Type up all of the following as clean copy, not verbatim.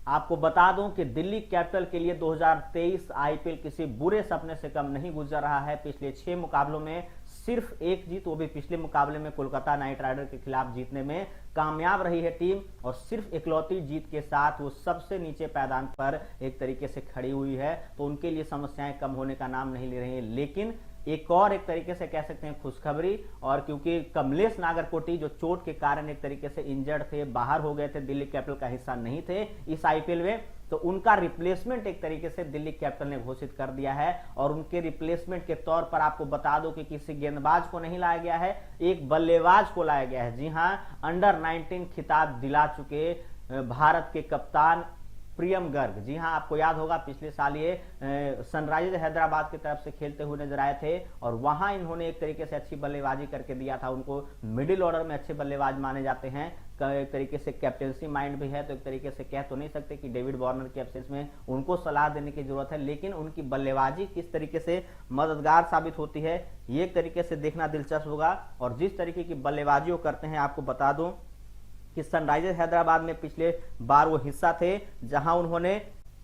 आपको बता दूं कि दिल्ली कैपिटल के लिए 2023 आईपीएल किसी बुरे सपने से कम नहीं गुजर रहा है। पिछले 6 मुकाबलों में सिर्फ एक जीत, वो भी पिछले मुकाबले में कोलकाता नाइट राइडर के खिलाफ जीतने में कामयाब रही है टीम, और सिर्फ इकलौती जीत के साथ वो सबसे नीचे पायदान पर एक तरीके से खड़ी हुई है। तो उनके लिए समस्याएं कम होने का नाम नहीं ले रही है। लेकिन एक तरीके से कह सकते हैं खुशखबरी, और क्योंकि कमलेश नागरकोटी जो चोट के कारण एक तरीके से इंजर्ड थे, बाहर हो गए थे, दिल्ली कैपिटल का हिस्सा नहीं थे इस आईपीएल में, तो उनका रिप्लेसमेंट एक तरीके से दिल्ली कैपिटल ने घोषित कर दिया है। और उनके रिप्लेसमेंट के तौर पर आपको बता दो कि किसी गेंदबाज को नहीं लाया गया है, एक बल्लेबाज को लाया गया है। जी हां, अंडर 19 खिताब दिला चुके भारत के कप्तान प्रियम गर्ग। जी हां, आपको याद होगा पिछले साल ये सनराइजर्स हैदराबाद की तरफ से खेलते हुए नजर आए थे, और वहां इन्होंने एक तरीके से अच्छी बल्लेबाजी करके दिया था। उनको मिडिल ऑर्डर में अच्छे बल्लेबाज माने जाते हैं। एक तरीके से कैप्टेंसी माइंड भी है, तो एक तरीके से कह तो नहीं सकते कि डेविड वार्नर के एब्सेंस में उनको सलाह देने की जरूरत है, लेकिन उनकी बल्लेबाजी किस तरीके से मददगार साबित होती है ये एक तरीके से देखना दिलचस्प होगा। और जिस तरीके की बल्लेबाजी वो करते हैं, आपको बता दूं कि सनराइजर्स हैदराबाद में पिछले बार वो हिस्सा थे जहां उन्होंने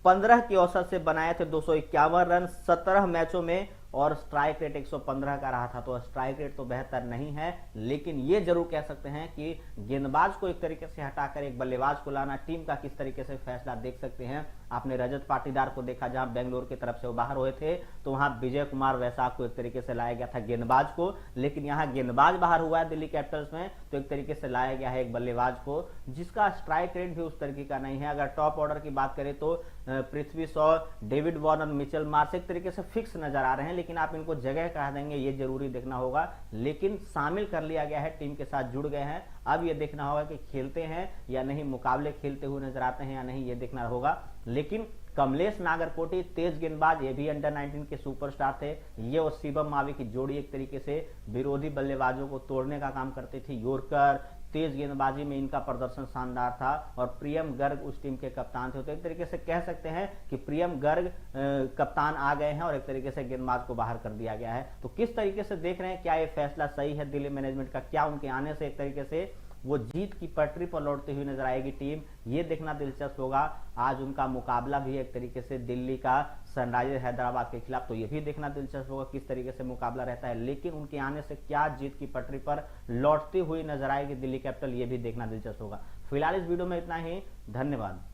15 के औसत से बनाए थे 251 रन 17 मैचों में, और स्ट्राइक रेट 115 का रहा था। तो स्ट्राइक रेट तो बेहतर नहीं है, लेकिन ये जरूर कह सकते हैं कि गेंदबाज को एक तरीके से हटाकर एक बल्लेबाज को लाना टीम का किस तरीके से फैसला देख सकते हैं। आपने रजत पाटीदार को देखा, जहां बेंगलोर की तरफ से वो बाहर हुए थे, तो वहां विजय कुमार वैसाख को एक तरीके से लाया गया था गेंदबाज को, लेकिन यहां गेंदबाज बाहर हुआ है दिल्ली कैपिटल्स में, तो एक तरीके से लाया गया है एक बल्लेबाज को जिसका स्ट्राइक रेट भी उस तरीके का नहीं है। अगर टॉप ऑर्डर की बात करें तो Prithvi Shaw, David Warner, Mitchell Marsh एक तरीके से फिक्स नजर आ रहे हैं, लेकिन आप इनको जगह कहा देंगे ये जरूरी देखना होगा। लेकिन शामिल कर लिया गया है, टीम के साथ जुड़ गए हैं। अब ये देखना होगा कि खेलते हैं या नहीं, मुकाबले खेलते हुए नजर आते हैं या नहीं, ये देखना होगा। लेकिन कमलेश नागरकोटी तेज गेंदबाज, ये भी अंडर 19 के सुपरस्टार थे। ये और शिवम मावी की जोड़ी एक तरीके से विरोधी बल्लेबाजों को तोड़ने का काम करती थी। यॉर्कर, तेज गेंदबाजी में इनका प्रदर्शन शानदार था, और प्रियम गर्ग उस टीम के कप्तान थे। तो एक तरीके से कह सकते हैं कि प्रियम गर्ग कप्तान आ गए हैं, और एक तरीके से गेंदबाज को बाहर कर दिया गया है। तो किस तरीके से देख रहे हैं, क्या ये फैसला सही है दिल्ली मैनेजमेंट का? क्या उनके आने से एक तरीके से वो जीत की पटरी पर लौटती हुई नजर आएगी टीम? ये देखना दिलचस्प होगा। आज उनका मुकाबला भी एक तरीके से दिल्ली का सनराइजर्स हैदराबाद के खिलाफ, तो ये भी देखना दिलचस्प होगा किस तरीके से मुकाबला रहता है। लेकिन उनके आने से क्या जीत की पटरी पर लौटती हुई नजर आएगी दिल्ली कैपिटल, ये भी देखना दिलचस्प होगा। फिलहाल इस वीडियो में इतना ही, धन्यवाद।